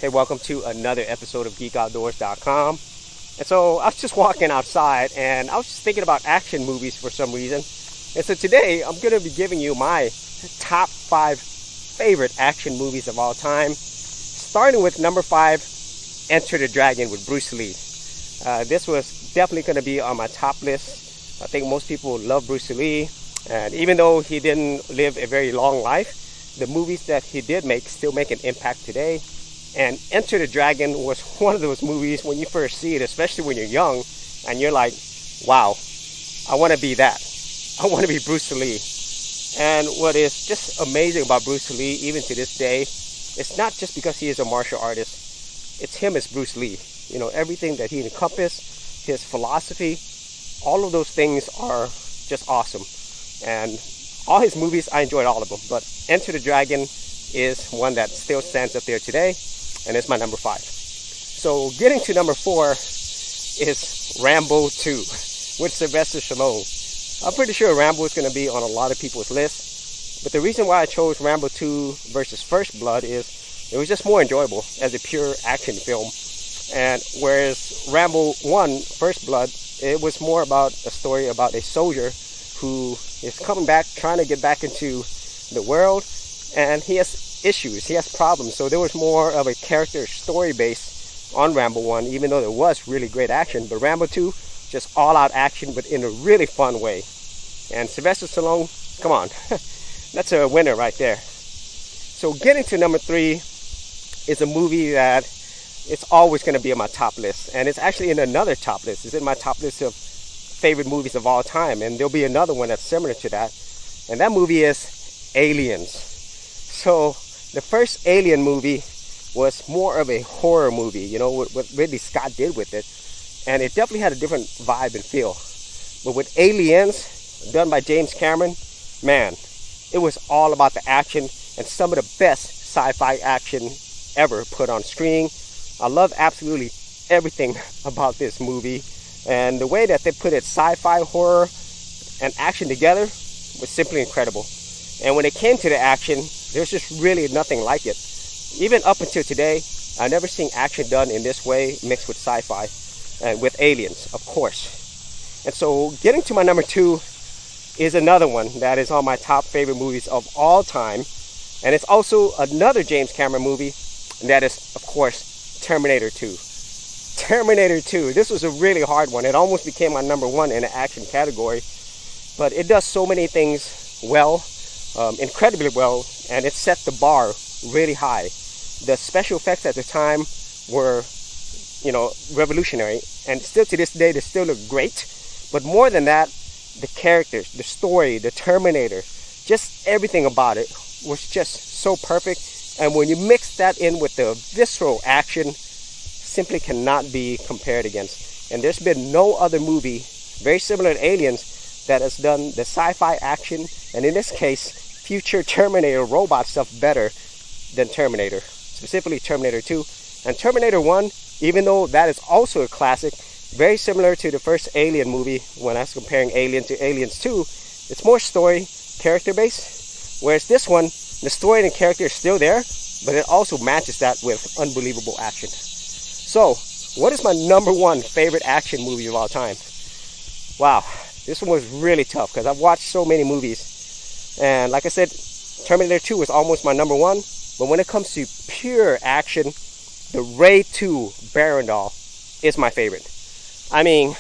Hey, welcome to another episode of GeekOutdoors.com. And so I was just walking outside and I was just thinking about action movies for some reason. And so today I'm going to be giving you my top 5 favorite action movies of all time. Starting with number 5, Enter the Dragon with Bruce Lee. This was definitely going to be on my top list. I think most people love Bruce Lee. And even though he didn't live a very long life, the movies that he did make still make an impact today. And Enter the Dragon was one of those movies when you first see it, especially when you're young, and you're like, wow, I want to be that. I want to be Bruce Lee. And what is just amazing about Bruce Lee, even to this day, it's not just because he is a martial artist. It's him as Bruce Lee. You know, everything that he encompassed, his philosophy, all of those things are just awesome. And all his movies, I enjoyed all of them. But Enter the Dragon is one that still stands up there today. And it's my number 5. So getting to number 4 is Rambo 2 with Sylvester Stallone. I'm pretty sure Rambo is going to be on a lot of people's lists. But the reason why I chose Rambo 2 versus First Blood is it was just more enjoyable as a pure action film. And whereas Rambo 1, First Blood, it was more about a story about a soldier who is coming back, trying to get back into the world. And he has issues, he has problems, so there was more of a character story base on Rambo 1, even though there was really great action. But Rambo 2, just all out action, but in a really fun way. And Sylvester Stallone, come on, that's a winner right there. So getting to number 3 is a movie that it's always going to be on my top list, and it's actually in another top list. It's in my top list of favorite movies of all time, and there'll be another one that's similar to that, and that movie is Aliens. So the first Alien movie was more of a horror movie, you know, what Ridley Scott did with it. And it definitely had a different vibe and feel. But with Aliens, done by James Cameron, man, it was all about the action and some of the best sci-fi action ever put on screen. I love absolutely everything about this movie. And the way that they put it, sci-fi, horror, and action together was simply incredible. And when it came to the action, there's just really nothing like it. Even up until today, I've never seen action done in this way mixed with sci-fi and with aliens, of course. And so getting to my number 2 is another one that is on my top favorite movies of all time. And it's also another James Cameron movie, and that is, of course, Terminator 2. Terminator 2, this was a really hard one. It almost became my number 1 in the action category. But it does so many things well. Incredibly well, and it set the bar really high. The special effects at the time were, you know, revolutionary, and still to this day they still look great. But more than that, the characters, the story, the Terminator, just everything about it was just so perfect. And when you mix that in with the visceral action, simply cannot be compared against. And there's been no other movie very similar to Aliens that has done the sci-fi action, and in this case, future Terminator robot stuff better than Terminator, specifically Terminator 2. And Terminator 1, even though that is also a classic, very similar to the first Alien movie when I was comparing Alien to Aliens 2, it's more story, character based, whereas this one, the story and the character is still there, but it also matches that with unbelievable action. So, what is my number 1 favorite action movie of all time? Wow, this one was really tough because I've watched so many movies. And like I said, Terminator 2 was almost my number 1. But when it comes to pure action, the Ray 2 Barrandall is my favorite. I mean,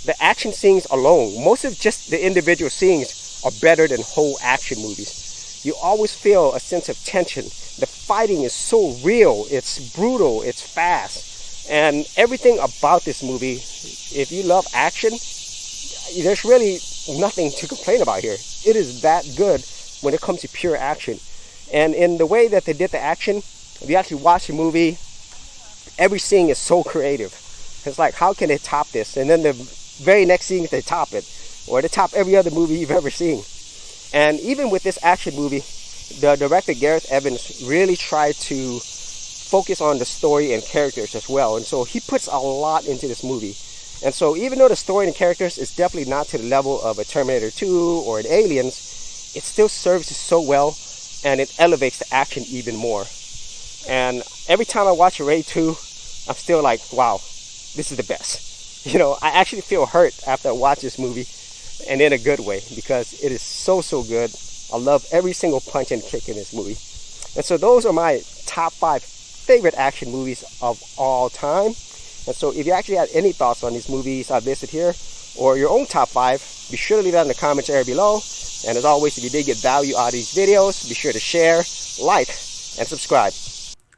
the action scenes alone, most of just the individual scenes are better than whole action movies. You always feel a sense of tension. The fighting is so real. It's brutal. It's fast. And everything about this movie, if you love action, there's really nothing to complain about here. It is that good when it comes to pure action. And in the way that they did the action, if you actually watch the movie, every scene is so creative. It's like, how can they top this? And then the very next scene, they top it. Or they top every other movie you've ever seen. And even with this action movie, the director, Gareth Evans, really tried to focus on the story and characters as well. And so he puts a lot into this movie. And so even though the story and characters is definitely not to the level of a Terminator 2 or an Aliens, it still serves so well, and it elevates the action even more. And every time I watch Raid 2, I'm still like, wow, this is the best. You know, I actually feel hurt after I watch this movie, and in a good way, because it is so good. I love every single punch and kick in this movie. And so those are my top 5 favorite action movies of all time. And so if you actually have any thoughts on these movies I've listed here, or your own top 5, be sure to leave that in the comments area below. And as always, if you did get value out of these videos, be sure to share, like, and subscribe.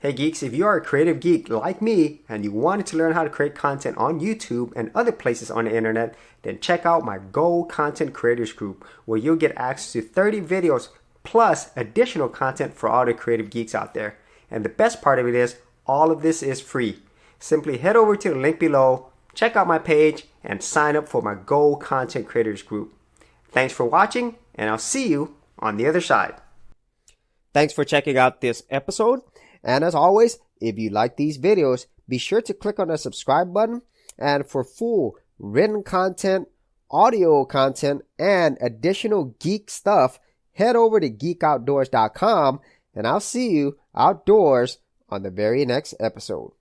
Hey geeks, if you are a creative geek like me and you wanted to learn how to create content on YouTube and other places on the internet, then check out my Gold Content Creators Group, where you'll get access to 30 videos plus additional content for all the creative geeks out there. And the best part of it is, all of this is free. Simply head over to the link below, check out my page, and sign up for my Gold Content Creators Group. Thanks for watching, and I'll see you on the other side. Thanks for checking out this episode. And as always, if you like these videos, be sure to click on the subscribe button. And for full written content, audio content, and additional geek stuff, head over to geekoutdoors.com, and I'll see you outdoors on the very next episode.